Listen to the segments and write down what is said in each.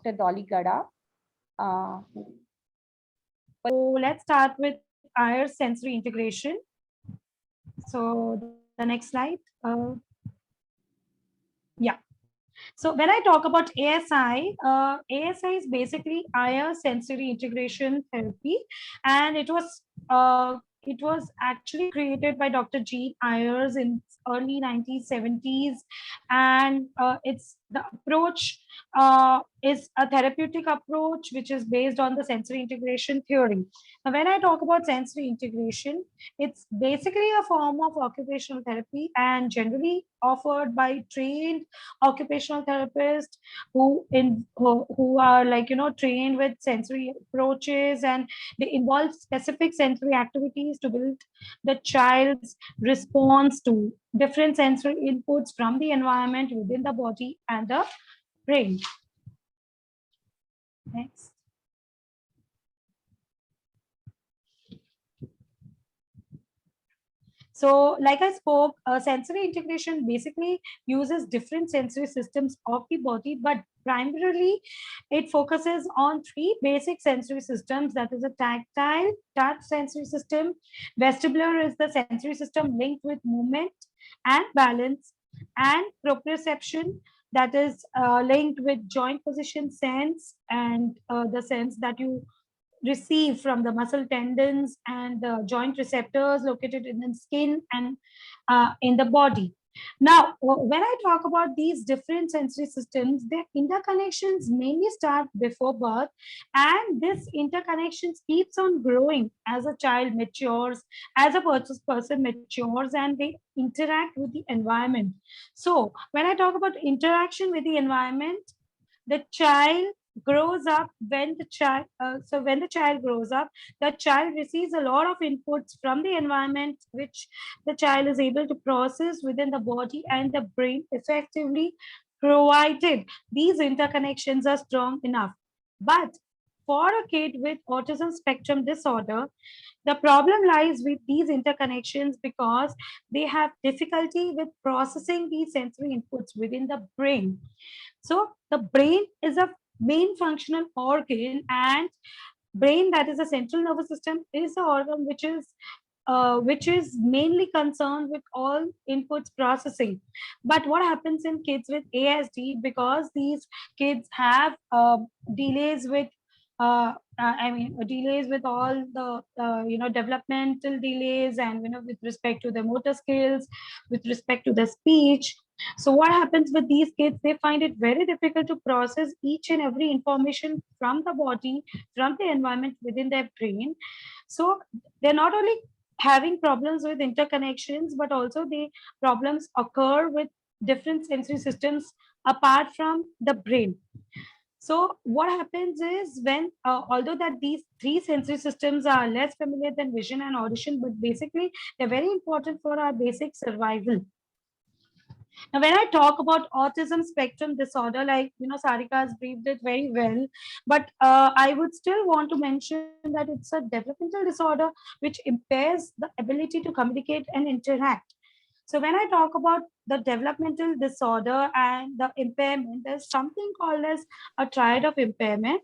Dr. Dolly Gada. So let's start with Ayer's sensory integration. So the next slide. Yeah. So when I talk about ASI, ASI is basically Ayer sensory integration therapy, and it was actually created by Dr. Jean Ayers in early 1970s, and it's the approach is a therapeutic approach which is based on the sensory integration theory. Now, when I talk about sensory integration, it's basically a form of occupational therapy and generally offered by trained occupational therapists who are like trained with sensory approaches, and they involve specific sensory activities to build the child's response to different sensory inputs from the environment within the body and the brain. Next. So, like I spoke, sensory integration basically uses different sensory systems of the body, but primarily it focuses on three basic sensory systems. That is a tactile touch sensory system. Vestibular is the sensory system linked with movement and balance, and proprioception, that is linked with joint position sense and the sense that you receive from the muscle tendons and the joint receptors located in the skin and in the body. Now, when I talk about these different sensory systems, their interconnections mainly start before birth, and this interconnections keeps on growing as a child matures, as a person matures, and they interact with the environment. So, when I talk about interaction with the environment, the child grows up when the child when the child grows up, the child receives a lot of inputs from the environment which the child is able to process within the body and the brain effectively, provided these interconnections are strong enough. But for a kid with autism spectrum disorder, the problem lies with these interconnections because they have difficulty with processing these sensory inputs within the brain. So the brain is a main functional organ, and brain, that is a central nervous system, is the organ which is mainly concerned with all inputs processing. But what happens in kids with ASD, because these kids have delays with delays with all the developmental delays, and with respect to the motor skills, with respect to the speech. So what happens with these kids? They find it very difficult to process each and every information from the body, from the environment within their brain. So they're not only having problems with interconnections, but also the problems occur with different sensory systems apart from the brain. So what happens is, when although that these three sensory systems are less familiar than vision and audition, but basically they're very important for our basic survival. Now, when I talk about autism spectrum disorder, like Sarika has briefed it very well, but I would still want to mention that it's a developmental disorder which impairs the ability to communicate and interact. So when I talk about the developmental disorder and the impairment, there's something called as a triad of impairment.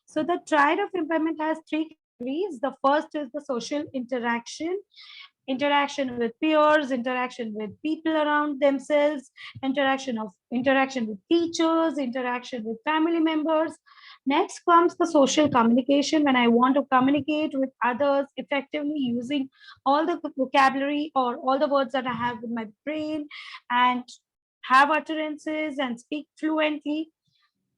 So the triad of impairment has three categories. The first is the social interaction, interaction with peers, interaction with people around themselves, interaction with teachers, interaction with family members. Next comes the social communication, when I want to communicate with others effectively using all the vocabulary or all the words that I have in my brain, and have utterances and speak fluently.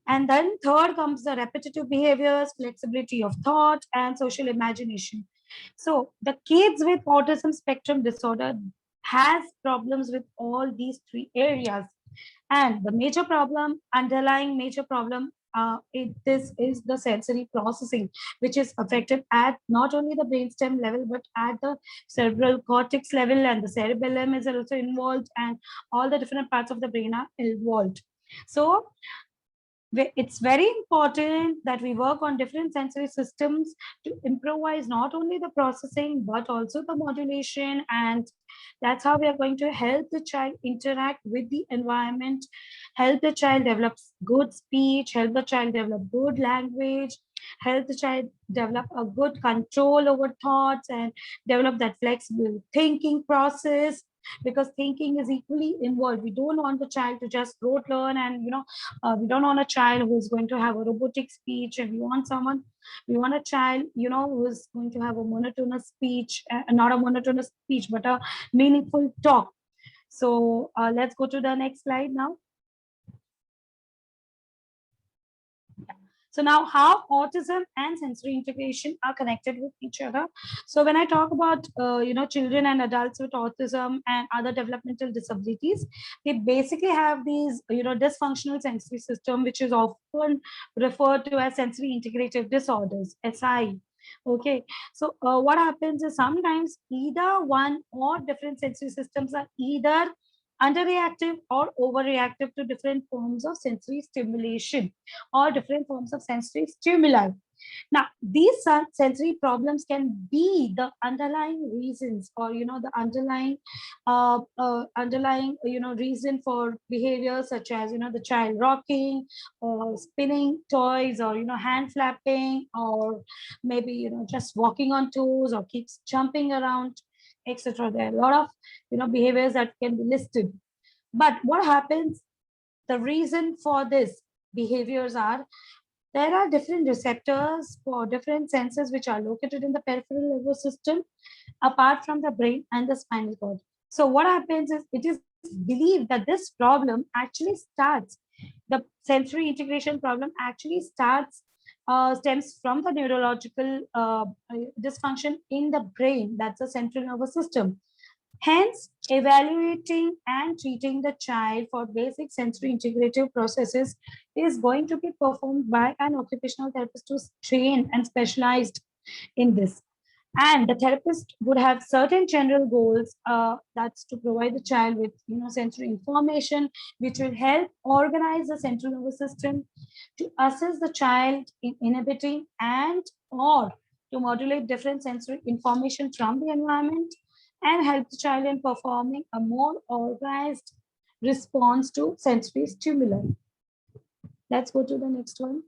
And then third comes the repetitive behaviors, flexibility of thought, and social imagination. So the kids with autism spectrum disorder has problems with all these three areas. And the major problem, underlying major problem, this is the sensory processing, which is affected at not only the brainstem level, but at the cerebral cortex level, and the cerebellum is also involved, and all the different parts of the brain are involved. So it's very important that we work on different sensory systems to improvise not only the processing but also the modulation, and that's how we are going to help the child interact with the environment, help the child develop good speech, help the child develop good language, help the child develop a good control over thoughts, and develop that flexible thinking process, because thinking is equally involved. We don't want the child to just rote learn, and we don't want a child who is going to have a robotic speech, and we want a child who is going to have a monotonous speech, not a monotonous speech but a meaningful talk. So let's go to the next slide now. So now, how autism and sensory integration are connected with each other. So when I talk about children and adults with autism and other developmental disabilities, they basically have these dysfunctional sensory system, which is often referred to as sensory integrative disorders (SI). Okay, so what happens is sometimes either one or different sensory systems are either underreactive or overreactive to different forms of sensory stimulation or different forms of sensory stimuli. Now, these sensory problems can be the underlying reasons, or the underlying reason for behavior such as the child rocking, or spinning toys, or hand flapping, or maybe just walking on toes, or keeps jumping around, etc. There are a lot of behaviors that can be listed. But what happens? The reason for this behaviors are, there are different receptors for different senses which are located in the peripheral nervous system apart from the brain and the spinal cord. So what happens is, it is believed that this problem actually starts, the sensory integration problem actually stems from the neurological dysfunction in the brain, that's the central nervous system. Hence, evaluating and treating the child for basic sensory integrative processes is going to be performed by an occupational therapist who's trained and specialized in this. And the therapist would have certain general goals, that's to provide the child with sensory information, which will help organize the central nervous system, to assess the child in inhibiting and or to modulate different sensory information from the environment, and help the child in performing a more organized response to sensory stimuli. Let's go to the next one.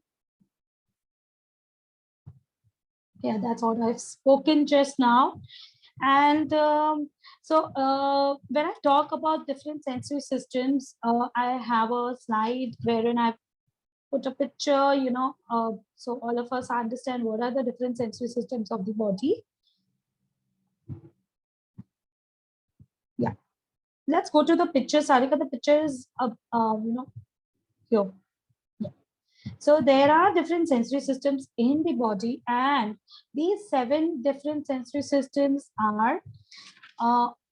Yeah, that's what I've spoken just now. And when I talk about different sensory systems, I have a slide wherein I put a picture, so all of us understand what are the different sensory systems of the body. Yeah, let's go to the picture. Sarika, the picture is here. Yeah. So there are different sensory systems in the body, and these 7 different sensory systems are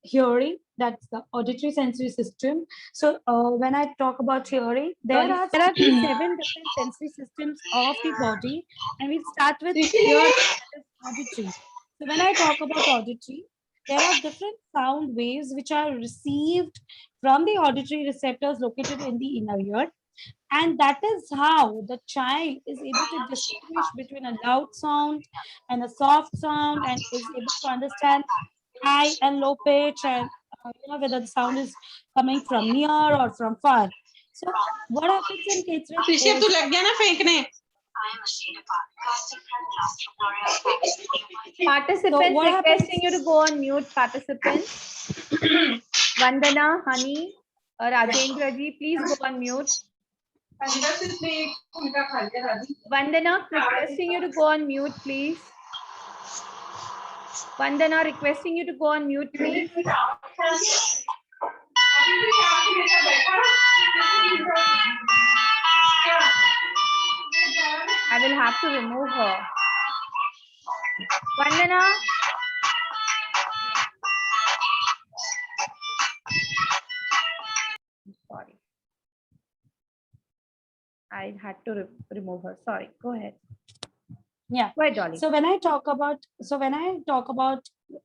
hearing, that's the auditory sensory system. So when I talk about hearing, there are 7 different sensory systems of the body, and we start with hearing, that is auditory. So when I talk about auditory, there are different sound waves which are received from the auditory receptors located in the inner ear, and that is how the child is able to distinguish between a loud sound and a soft sound, and is able to understand high and low pitch, and whether the sound is coming from near or from far. So what happens in kids with participants, requesting you to go on mute. Participants, Vandana, Honey, Rajendra ji, please go on mute. Vandana, requesting you to go on mute, please. Vandana, requesting you to go on mute, please. I will have to remove her. Vandana. Sorry. I had to remove her. Sorry. Go ahead. Yeah. Go ahead, Dolly. So when I talk about,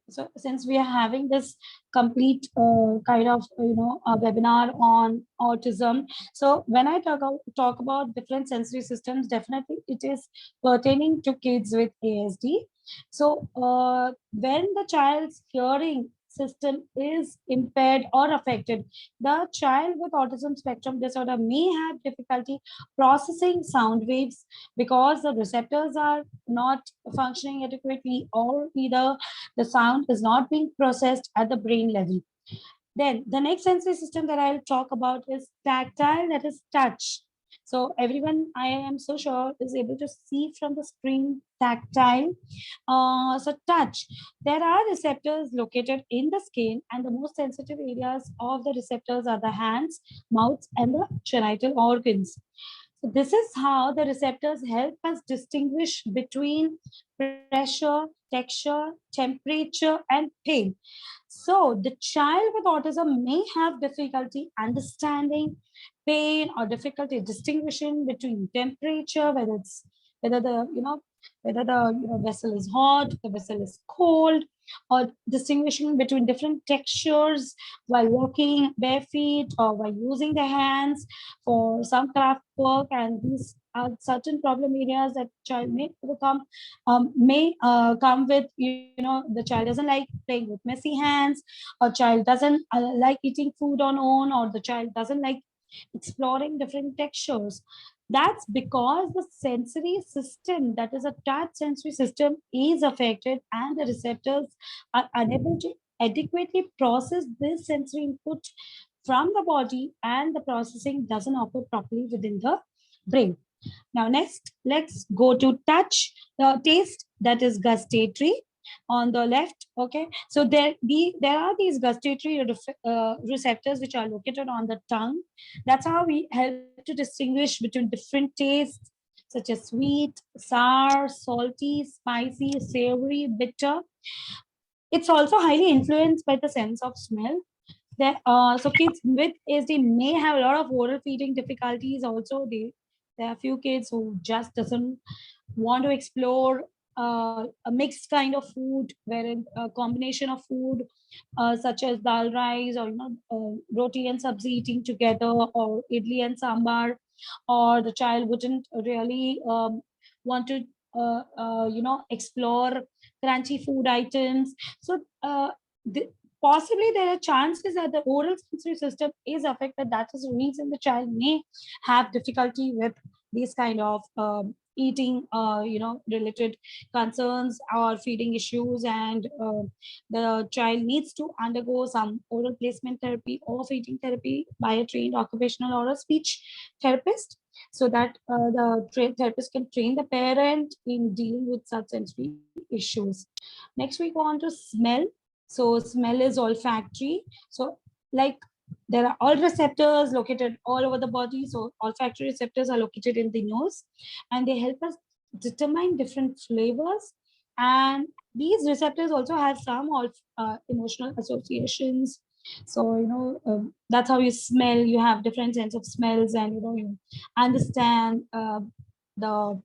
so since we are having this complete kind of webinar on autism, so when I talk about different sensory systems, definitely it is pertaining to kids with ASD. So when the child's hearing system is impaired or affected, the child with autism spectrum disorder may have difficulty processing sound waves because the receptors are not functioning adequately, or either the sound is not being processed at the brain level. Then the next sensory system that I'll talk about is tactile, that is touch. So everyone, I am so sure, is able to see from the screen tactile. So touch. There are receptors located in the skin, and the most sensitive areas of the receptors are the hands, mouth, and the genital organs. So this is how the receptors help us distinguish between pressure, texture, temperature, and pain. So the child with autism may have difficulty understanding pain or difficulty distinguishing between temperature, whether the vessel is hot, the vessel is cold, or distinguishing between different textures while walking bare feet or while using the hands for some craft work. And these are certain problem areas that child may overcome, may come with, the child doesn't like playing with messy hands, or child doesn't like eating food on own, or the child doesn't like exploring different textures. That's because the sensory system, that is a touch sensory system, is affected, and the receptors are unable to adequately process this sensory input from the body, and the processing doesn't occur properly within the brain. Now, next, let's go to touch, the taste, that is gustatory on the left. Okay, so there are these gustatory receptors which are located on the tongue. That's how we help to distinguish between different tastes, such as sweet, sour, salty, spicy, savory, bitter. It's also highly influenced by the sense of smell. So kids with ASD may have a lot of oral feeding difficulties. Also, there are a few kids who just doesn't want to explore a mixed kind of food, wherein a combination of food such as dal rice, or roti and sabzi eating together, or idli and sambar, or the child wouldn't really want to explore crunchy food items. So possibly there are chances that the oral sensory system is affected. That is the reason the child may have difficulty with these kind of eating related concerns or feeding issues, and the child needs to undergo some oral placement therapy or feeding therapy by a trained occupational or a speech therapist, so that the therapist can train the parent in dealing with such sensory issues. Next, we go on to smell. So smell is olfactory. So like there are all receptors located all over the body. So olfactory receptors are located in the nose, and they help us determine different flavors. And these receptors also have some emotional associations. So that's how you smell. You have different sense of smells, and you understand the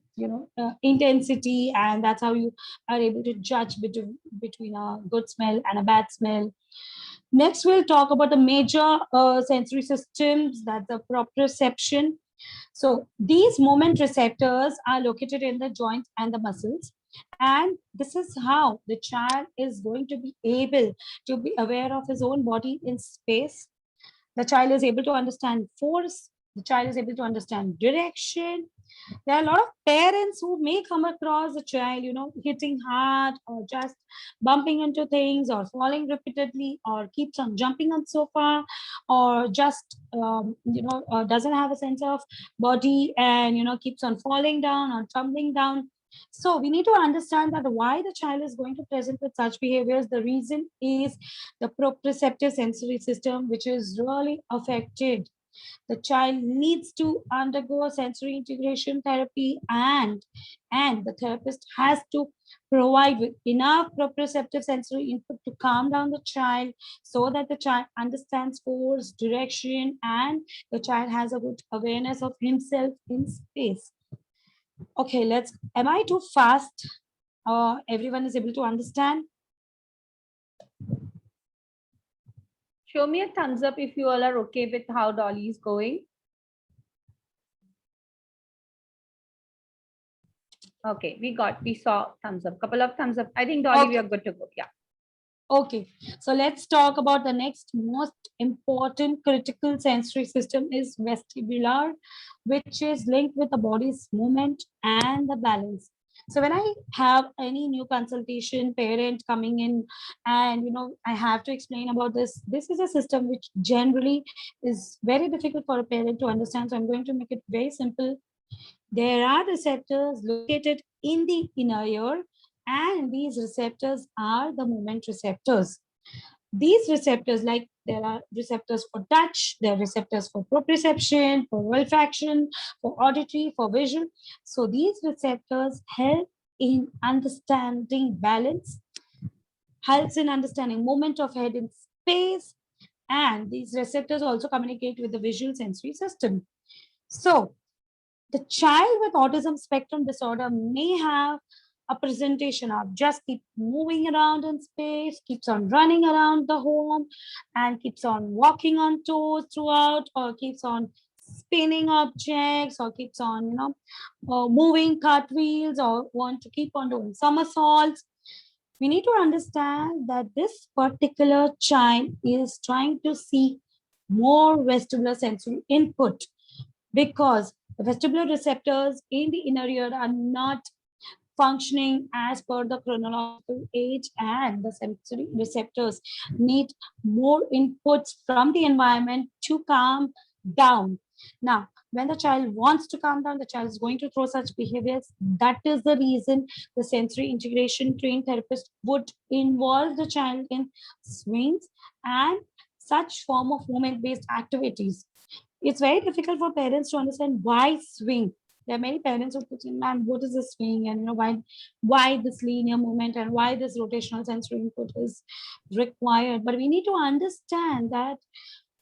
intensity, and that's how you are able to judge between a good smell and a bad smell. Next, we'll talk about the major sensory systems, that's the proprioception. So these moment receptors are located in the joint and the muscles. And this is how the child is going to be able to be aware of his own body in space. The child is able to understand force. The child is able to understand direction. There are a lot of parents who may come across a child, hitting hard, or just bumping into things, or falling repeatedly, or keeps on jumping on sofa, or just doesn't have a sense of body, and keeps on falling down or tumbling down. So we need to understand that why the child is going to present with such behaviors. The reason is the proprioceptive sensory system, which is really affected. The child needs to undergo sensory integration therapy, and the therapist has to provide with enough proprioceptive sensory input to calm down the child, so that the child understands force, direction, and the child has a good awareness of himself in space. Okay, am I too fast? Everyone is able to understand? Show me a thumbs up if you all are okay with how Dolly is going. Okay, we saw thumbs up, couple of thumbs up. I think Dolly, we Okay. are good to go. Yeah. Okay, so let's talk about the next most important critical sensory system is vestibular, which is linked with the body's movement and the balance. So when I have any new consultation parent coming in and I have to explain about this is a system which generally is very difficult for a parent to understand. So I'm going to make it very simple. There are receptors located in the inner ear, and these receptors are the movement receptors. These receptors, like there are receptors for touch, there are receptors for proprioception, for olfaction, for auditory, for visual. So these receptors help in understanding balance, helps in understanding movement of head in space, and these receptors also communicate with the visual sensory system. So the child with autism spectrum disorder may have a presentation of just keep moving around in space, keeps on running around the home, and keeps on walking on toes throughout, or keeps on spinning objects, or keeps on moving cartwheels, or want to keep on doing somersaults. We need to understand that this particular child is trying to seek more vestibular sensory input, because the vestibular receptors in the inner ear are not functioning as per the chronological age, and the sensory receptors need more inputs from the environment to calm down. Now, when the child wants to calm down, the child is going to throw such behaviors. That is the reason the sensory integration trained therapist would involve the child in swings and such form of movement based activities. It's very difficult for parents to understand why swing. There are many parents who put in, man, what is the swing, and why this linear movement and why this rotational sensory input is required. But we need to understand that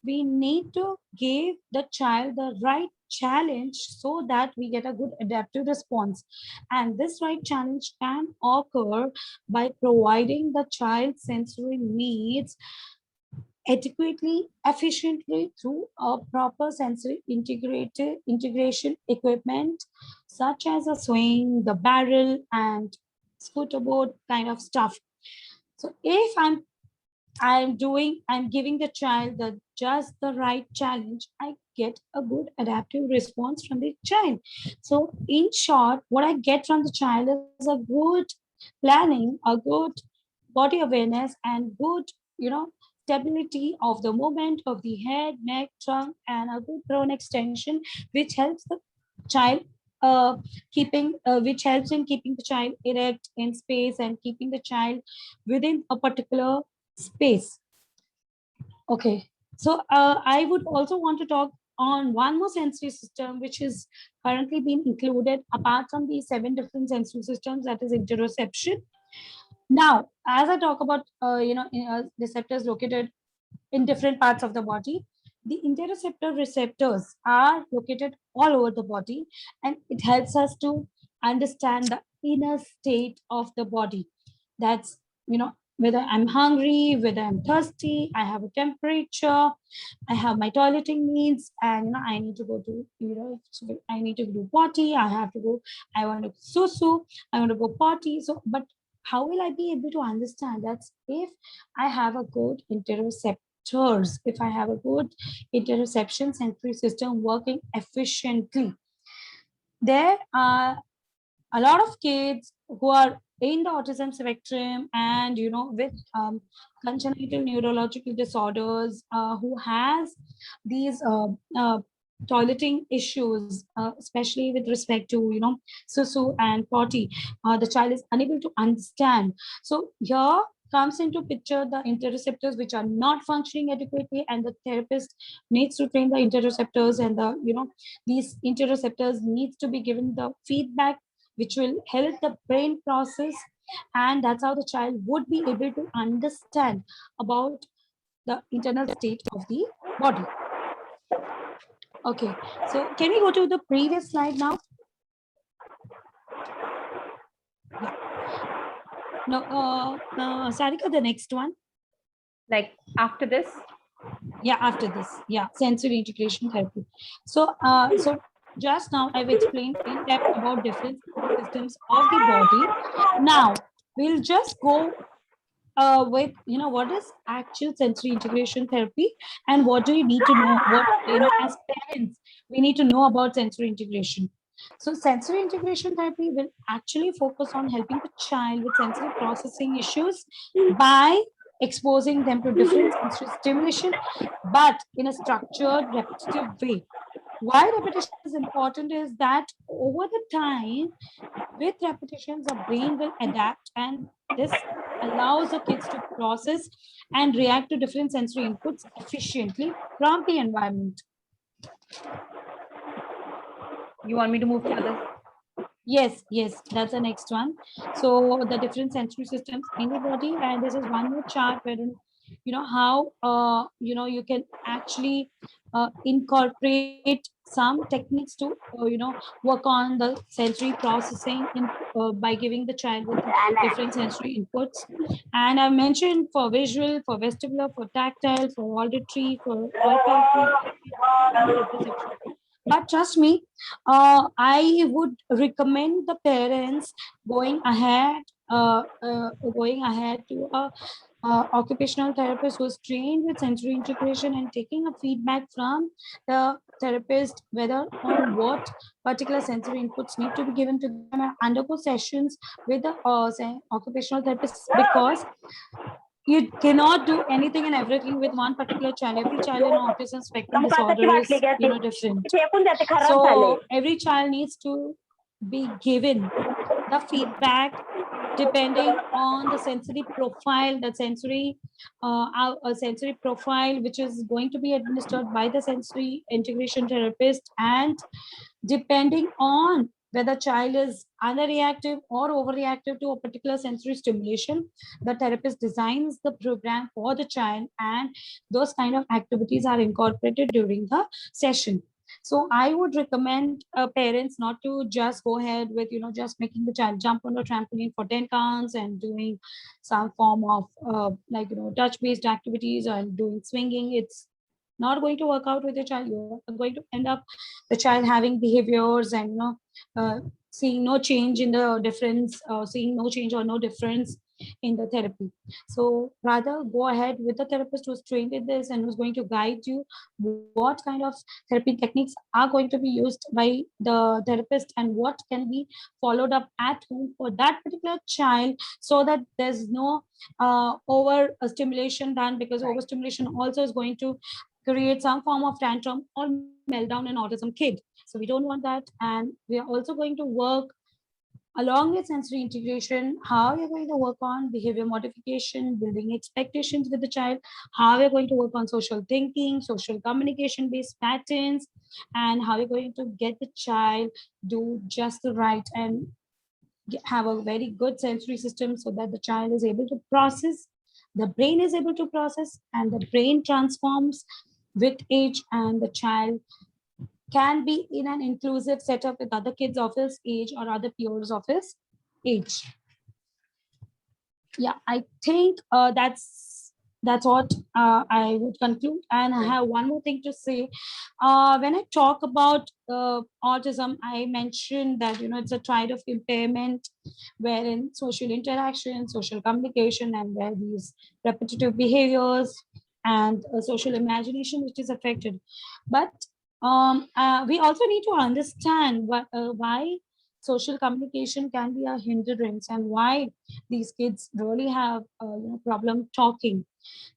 we need to give the child the right challenge so that we get a good adaptive response. And this right challenge can occur by providing the child sensory needs adequately, efficiently through a proper sensory integrated integration equipment, such as a swing, the barrel, and scooter board kind of stuff. So if I'm giving the child just the right challenge, I get a good adaptive response from the child. So in short, what I get from the child is a good planning, a good body awareness, and good, stability of the movement of the head, neck, trunk, and a good prone extension, which helps the child which helps in keeping the child erect in space and keeping the child within a particular space. Okay, so I would also want to talk on one more sensory system which is currently being included apart from the 7 different sensory systems, that is interoception. Now, as I talk about receptors located in different parts of the body, the interoceptor receptors are located all over the body, and it helps us to understand the inner state of the body. That's, whether I'm hungry, whether I'm thirsty, I have a temperature, I have my toileting needs, and I need to go to, I need to do potty, I have to go, I want to susu, I want to go potty. So, but how will I be able to understand that if I have a good interoceptors, if I have a good interoception sensory system working efficiently? There are a lot of kids who are in the autism spectrum and with congenital neurological disorders, who has these toileting issues, especially with respect to susu and potty. The child is unable to understand. So here comes into picture the interoceptors which are not functioning adequately, and the therapist needs to train the interoceptors, and the these interoceptors needs to be given the feedback which will help the brain process, and that's how the child would be able to understand about the internal state of the body. Okay, so can we go to the previous slide now? No, Sarika, the next one. Like after this? Yeah, after this. Yeah, sensory integration therapy. So, so just now I've explained in depth about different systems of the body. Now we'll just go with, you know, what is actual sensory integration therapy and what do you need to know, what, you know, as parents we need to know about sensory integration. So sensory integration therapy will actually focus on helping the child with sensory processing issues by exposing them to different sensory stimulation, but in a structured repetitive way. Why repetition is important is that over the time, with repetitions, the brain will adapt, and this allows the kids to process and react to different sensory inputs efficiently from the environment. You want me to move to other? Yes, yes, that's the next one. So the different sensory systems in the body, and this is one more chart where you know how you know you can actually incorporate some techniques to you know work on the sensory processing in by giving the child with different sensory inputs. And I mentioned for visual, for vestibular, for tactile, for auditory, for olfactory, and proprioception. But trust me, I would recommend the parents going ahead, going ahead to a occupational therapist who is trained with sensory integration and taking a feedback from the therapist whether on what particular sensory inputs need to be given to them and undergo sessions with the occupational therapist, because you cannot do anything and everything with one particular child. Every child in autism spectrum disorder is, you know, different. So every child needs to be given the feedback depending on the sensory profile, the sensory a sensory profile which is going to be administered by the sensory integration therapist, and depending on whether child is underreactive or overreactive to a particular sensory stimulation, the therapist designs the program for the child, and those kind of activities are incorporated during the session. So I would recommend parents not to just go ahead with, you know, just making the child jump on a trampoline for 10 counts and doing some form of like, you know, touch based activities and doing swinging. It's not going to work out with your child. You're going to end up the child having behaviors and, you know, seeing no change in the difference, seeing no change or no difference in the therapy. So rather go ahead with the therapist who's trained in this and who's going to guide you what kind of therapy techniques are going to be used by the therapist and what can be followed up at home for that particular child, so that there's no over stimulation done, because overstimulation also is going to create some form of tantrum or meltdown in autism kid. So we don't want that. And we are also going to work along with sensory integration, how you're going to work on behavior modification, building expectations with the child, how you're going to work on social thinking, social communication based patterns, and how you're going to get the child do just the right and have a very good sensory system so that the child is able to process, the brain is able to process, and the brain transforms with age, and the child can be in an inclusive setup with other kids of his age or other peers of his age. Yeah, I think that's what I would conclude. And I have one more thing to say. When I talk about autism, I mentioned that, you know, it's a triad of impairment wherein social interaction, social communication, and where these repetitive behaviors and social imagination which is affected. But we also need to understand why social communication can be a hindrance and why these kids really have you know, problem talking.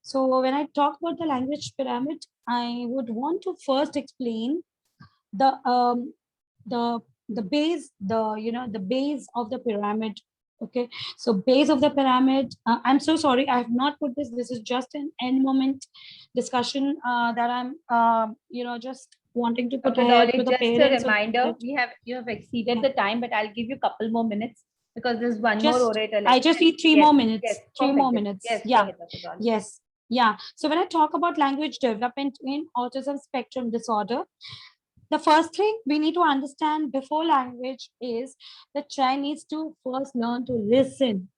So when I talk about the language pyramid, I would want to first explain the the the base, the, you know, the base of the pyramid. Okay, so base of the pyramid, I'm so sorry I have not put this. This is just an end moment discussion that I'm you know, just wanting to put Dr. ahead Dolly, to the just a parents. reminder, you have exceeded the time, but I'll give you a couple more minutes because there's one more Just orator I left. just need three Yes, more minutes. yes, Three more perfect. minutes. Yes, go Yeah. ahead, Dr. Dolly. Yes. Yeah. So when I talk about language development in autism spectrum disorder, the first thing we need to understand before language is the child needs to first learn to listen.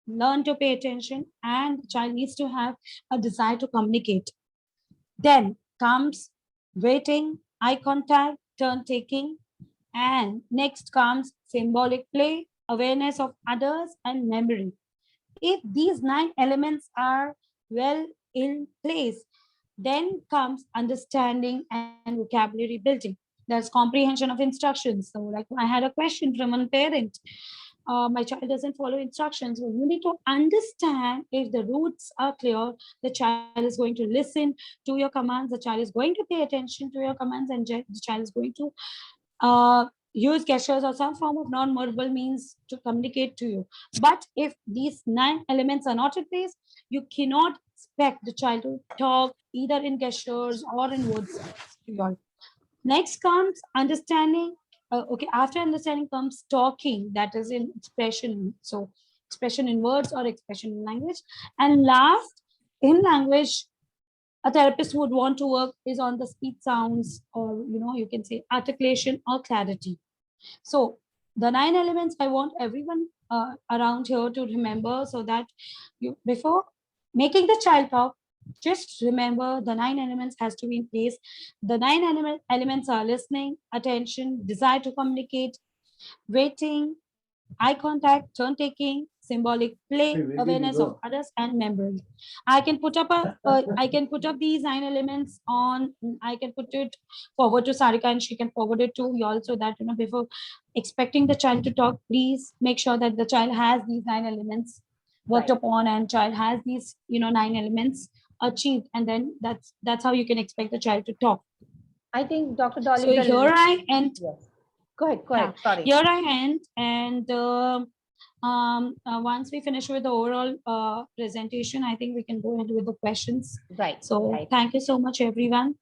learn to pay attention, and the child needs to have a desire to communicate. Then comes waiting, eye contact, turn taking, and next comes symbolic play, awareness of others, and memory. If these 9 elements are well in place, then comes understanding and vocabulary building. There's comprehension of instructions. So, like, I had a question from a parent. My child doesn't follow instructions. So you need to understand if the roots are clear, the child is going to listen to your commands, the child is going to pay attention to your commands, and the child is going to use gestures or some form of non-verbal means to communicate to you. But if these 9 elements are not in place, you cannot expect the child to talk either in gestures or in words to you all. Next comes understanding. Okay, after understanding comes talking, that is in expression. So expression in words or expression in language. And last, in language, a therapist would want to work is on the speech sounds, or you can say articulation or clarity. So the 9 elements I want everyone around here to remember, so that you, before making the child talk, just remember the 9 elements has to be in place. The 9 elements are listening, attention, desire to communicate, waiting, eye contact, turn taking, symbolic play, Hey, where did you awareness of go? others, and memory. I can put up I can put up these 9 elements on. I can put it forward to Sarika, and she can forward it to you all, so that before expecting the child to talk, please make sure that the child has these 9 elements worked Right. upon, and child has these 9 elements achieved, and then that's how you can expect the child to talk. I think Dr. Dolly. So here I end. Yes. Go ahead. Go Yeah. ahead. Sorry. Here I end, and once we finish with the overall presentation, I think we can go ahead with the questions. Right. So Right. thank you so much, everyone.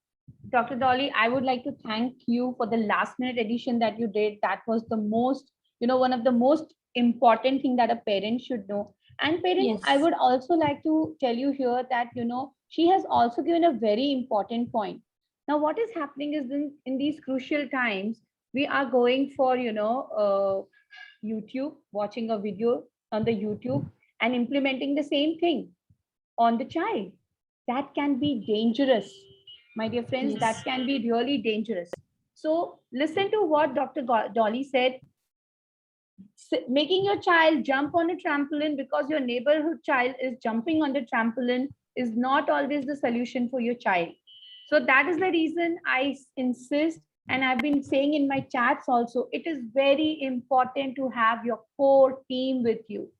Dr. Dolly, I would like to thank you for the last minute edition that you did. That was the most, one of the most important thing that a parent should know. And parents, Yes. I would also like to tell you here that, she has also given a very important point. Now, what is happening is in these crucial times, we are going for, YouTube, watching a video on the YouTube and implementing the same thing on the child. That can be dangerous, my dear friends. Yes. That can be really dangerous. So listen to what Dr. Dolly said. Making your child jump on a trampoline because your neighborhood child is jumping on the trampoline is not always the solution for your child. So that is the reason I insist, and I've been saying in my chats also, it is very important to have your core team with you.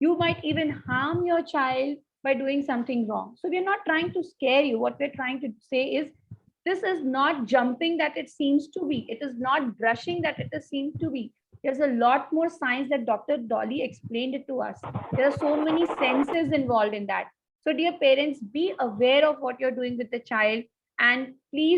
You might even harm your child by doing something wrong. So we're not trying to scare you. What we're trying to say is, this is not jumping that it seems to be. It is not brushing that it seems to be. There's a lot more science that Dr. Dolly explained it to us. There are so many senses involved in that. So dear parents, be aware of what you're doing with the child, and please